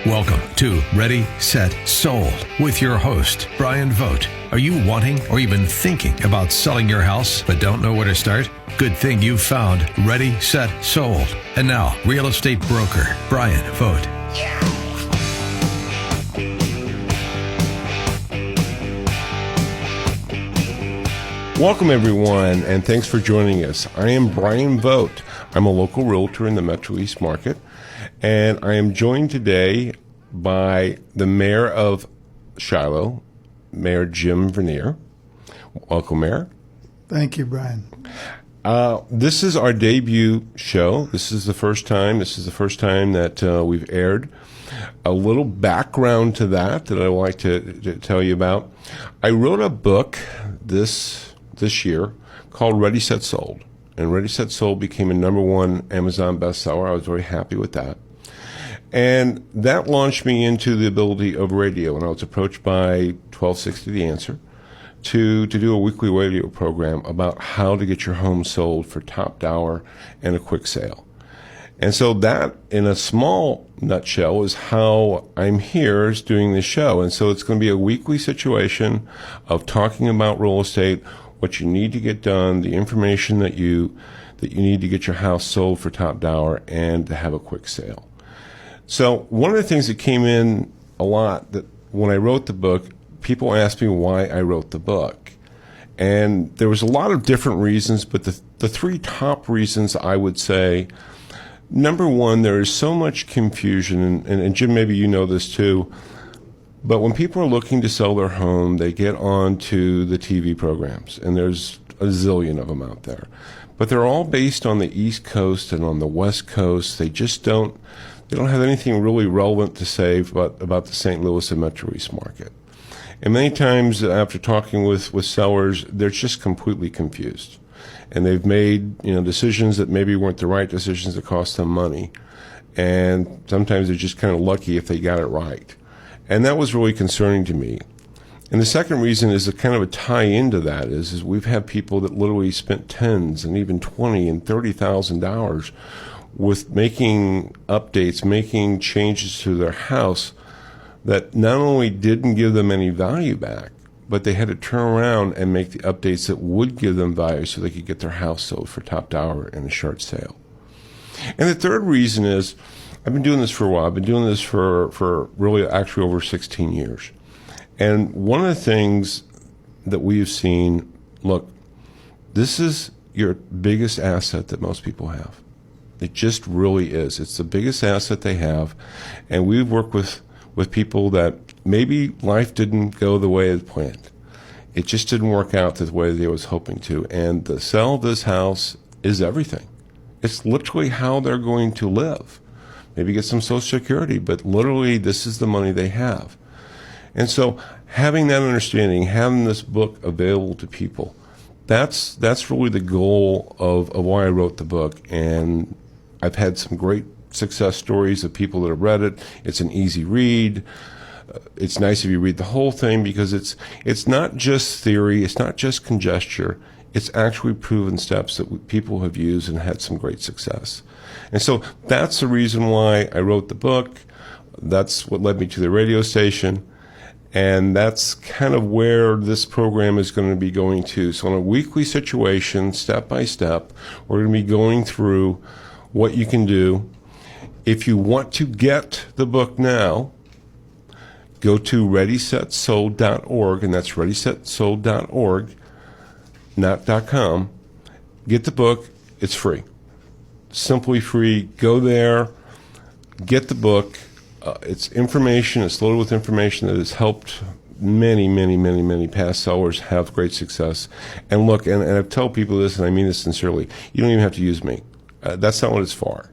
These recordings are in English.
Welcome to Ready, Set, Sold with your host, Bryan Vogt. Are you wanting or even thinking about selling your house but don't know where to start? Good thing you found Ready, Set, Sold. And now, real estate broker, Bryan Vogt. Welcome, everyone, and thanks for joining us. I am Bryan Vogt. I'm a local realtor in the Metro East market, and I am joined today by the Mayor of Shiloh, Mayor Jim Vernier. Welcome, Mayor. Thank you, Bryan. This is our debut show. This is the first time that we've aired. A little background to that I'd like to tell you about. I wrote a book this year called Ready, Set, Sold. And Ready, Set, Sold became a #1 Amazon bestseller. I was very happy with that. And that launched me into the ability of radio. And I was approached by 1260 The Answer to do a weekly radio program about how to get your home sold for top dollar and a quick sale. And so that, in a small nutshell, is how I'm here is doing this show. And so it's going to be a weekly situation of talking about real estate, what you need to get done, the information that you need to get your house sold for top dollar and to have a quick sale. So one of the things that came in a lot, that when I wrote the book, people asked me why I wrote the book. And there was a lot of different reasons, but the three top reasons I would say: number one, there is so much confusion, and Jim, maybe you know this too, but when people are looking to sell their home, they get onto the TV programs, and there's a zillion of them out there. But they're all based on the East Coast and on the West Coast. They don't have anything really relevant to say about the St. Louis and Metro East market. And many times after talking with sellers, they're just completely confused. And they've made decisions that maybe weren't the right decisions that cost them money. And sometimes they're just kind of lucky if they got it right. And that was really concerning to me. And the second reason is a kind of a tie into that is we've had people that literally spent tens and even $20,000 and $30,000 with making updates, making changes to their house that not only didn't give them any value back, but they had to turn around and make the updates that would give them value so they could get their house sold for top dollar in a short sale. And the third reason is, I've been doing this for a while. I've been doing this for really actually over 16 years. And one of the things that we've seen, look, this is your biggest asset that most people have. It just really is. It's the biggest asset they have. And we've worked with people that maybe life didn't go the way it planned. It just didn't work out the way they was hoping to. And the sale of this house is everything. It's literally how they're going to live. Maybe get some Social Security, but literally this is the money they have. And so having that understanding, having this book available to people, that's really the goal of why I wrote the book. And I've had some great success stories of people that have read it. It's an easy read. It's nice if you read the whole thing because it's not just theory, it's not just congesture, it's actually proven steps that people have used and had some great success. And so that's the reason why I wrote the book. That's what led me to the radio station. And that's kind of where this program is going to be going to. So in a weekly situation, step by step, we're going to be going through what you can do. If you want to get the book now, go to readysetsold.org, and that's readysetsold.org, not .com. Get the book. It's free. Simply free. Go there, get the book. It's information. It's loaded with information that has helped many past sellers have great success. And look, and I tell people this, and I mean this sincerely, you don't even have to use me. That's not what it's for.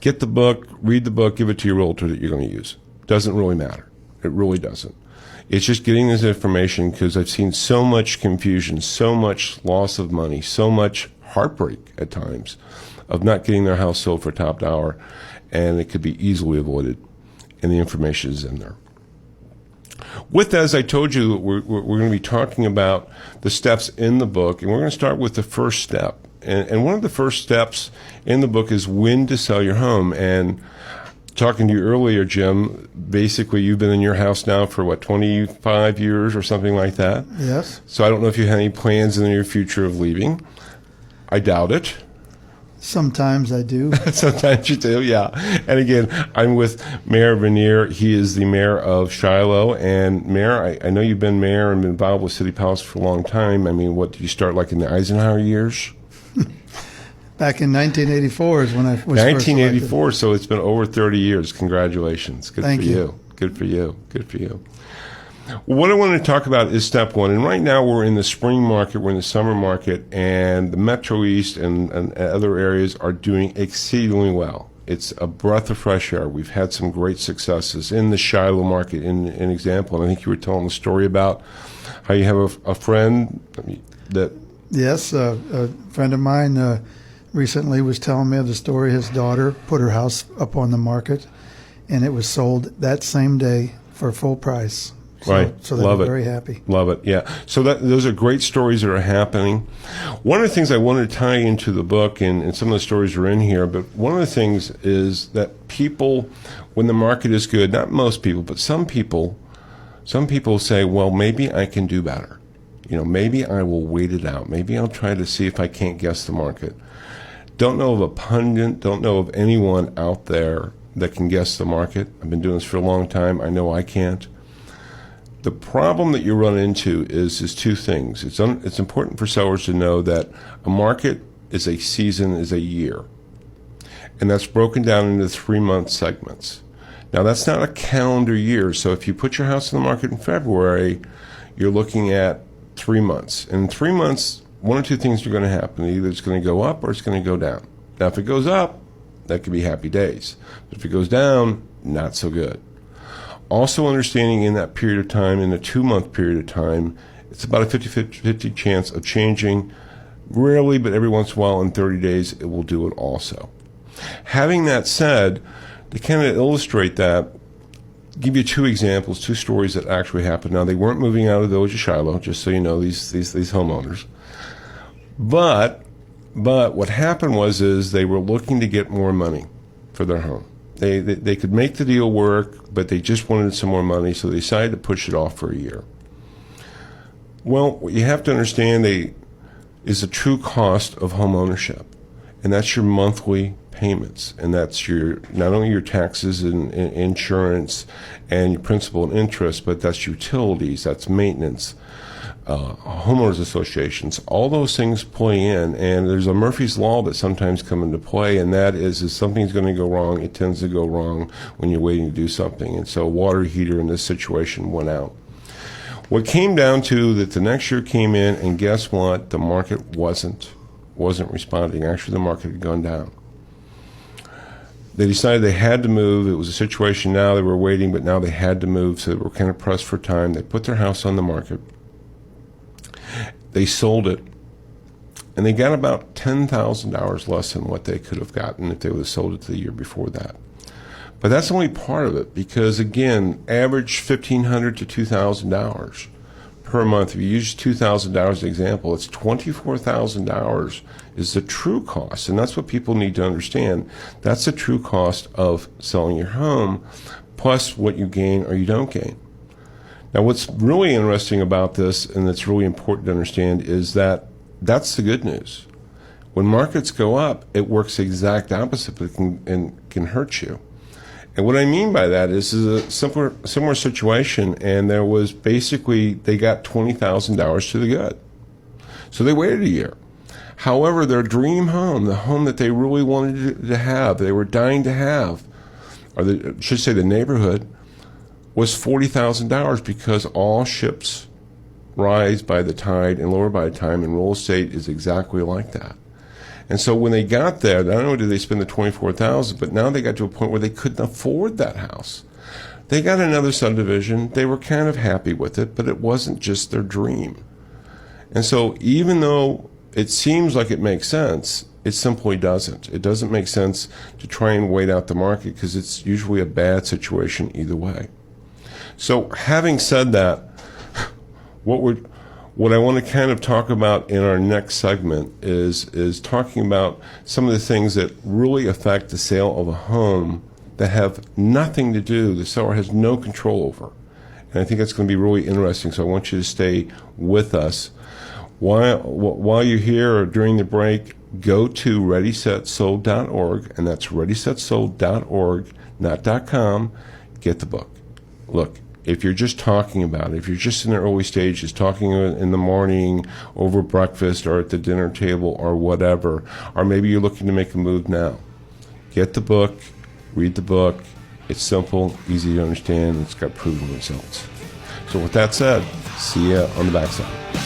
Get the book, read the book, give it to your realtor that you're going to use. Doesn't really matter. It really doesn't. It's just getting this information because I've seen so much confusion, so much loss of money, so much heartbreak at times of not getting their house sold for top dollar, and it could be easily avoided, and the information is in there. With that, as I told you, we're going to be talking about the steps in the book, and we're going to start with the first step. And one of the first steps in the book is when to sell your home. And talking to you earlier, Jim, basically you've been in your house now for, 25 years or something like that? Yes. So I don't know if you have any plans in the near future of leaving. I doubt it. Sometimes I do. Sometimes you do, yeah. And again, I'm with Mayor Vernier. He is the mayor of Shiloh. And Mayor, I know you've been mayor and been involved with city policy for a long time. I mean, what did you start like in the Eisenhower years? Back in 1984 is when I was 1984, so it's been over 30 years. Congratulations. Good Thank for you. you. Good for you. Good for you. What I want to talk about is step one. And right now we're in the spring market, we're in the summer market, and the Metro East and other areas are doing exceedingly well. It's a breath of fresh air. We've had some great successes in the Shiloh market, in an example. And I think you were telling the story about how you have a friend that... Yes, a friend of mine recently was telling me the story. His daughter put her house up on the market, and it was sold that same day for full price. So they were very happy. Love it, yeah. So those are great stories that are happening. One of the things I wanted to tie into the book, and some of the stories are in here, but one of the things is that people, when the market is good, not most people, but some people say, well, maybe I can do better. Maybe I will wait it out. Maybe I'll try to see if I can't guess the market. Don't know of a pundit, don't know of anyone out there that can guess the market. I've been doing this for a long time. I know I can't. The problem that you run into is two things. It's important for sellers to know that a market is a season, is a year. And that's broken down into 3-month segments. Now, that's not a calendar year. So if you put your house on the market in February, you're looking at 3 months. And in 3 months, one or two things are going to happen. Either it's going to go up or it's going to go down. Now, if it goes up, that could be happy days. But if it goes down, not so good. Also understanding in that period of time, in a 2-month period of time, it's about a 50-50 chance of changing. Rarely, but every once in a while, in 30 days, it will do it also. Having that said, to kind of illustrate that, give you two examples, two stories that actually happened. Now, they weren't moving out of the village of Shiloh, just so you know, these homeowners. But what happened is they were looking to get more money for their home. They could make the deal work, but they just wanted some more money, so they decided to push it off for a year. Well, what you have to understand is the true cost of home ownership, and that's your monthly payments, and that's not only your taxes and insurance and your principal and interest, but that's utilities, that's maintenance, homeowners associations. All those things play in, and there's a Murphy's Law that sometimes come into play, and that is if something's going to go wrong, it tends to go wrong when you're waiting to do something. And so a water heater in this situation went out. What came down to that the next year came in, and guess what? The market wasn't responding. Actually, the market had gone down. They decided they had to move. It was a situation now they were waiting, but now they had to move, so they were kind of pressed for time. They put their house on the market. They sold it, and they got about $10,000 less than what they could have gotten if they would have sold it the year before that. But that's only part of it, because again, average $1,500 to $2,000 per month. If you use $2,000 as an example, it's $24,000 is the true cost, and that's what people need to understand. That's the true cost of selling your home, plus what you gain or you don't gain. Now, what's really interesting about this, and that's really important to understand, is that that's the good news. When markets go up, it works the exact opposite, but it can hurt you. And what I mean by that is a similar situation, and there was basically, they got $20,000 to the good. So they waited a year. However, their dream home, the home that they really wanted to have, they were dying to have, or I should say the neighborhood, was $40,000, because all ships rise by the tide and lower by the time, and real estate is exactly like that. And so when they got there, not only did they spend the $24,000, but now they got to a point where they couldn't afford that house. They got another subdivision. They were kind of happy with it, but it wasn't just their dream. And so even though it seems like it makes sense, it simply doesn't. It doesn't make sense to try and wait out the market, because it's usually a bad situation either way. So having said that, what I want to kind of talk about in our next segment is talking about some of the things that really affect the sale of a home that have nothing to do, the seller has no control over. And I think that's going to be really interesting, so I want you to stay with us. While you're here or during the break, go to readysetsold.org, and that's readysetsold.org, not .com. Get the book. Look, if you're just talking about it, if you're just in the early stages, talking in the morning, over breakfast, or at the dinner table, or whatever, or maybe you're looking to make a move now, get the book, read the book. It's simple, easy to understand, it's got proven results. So with that said, see you on the backside.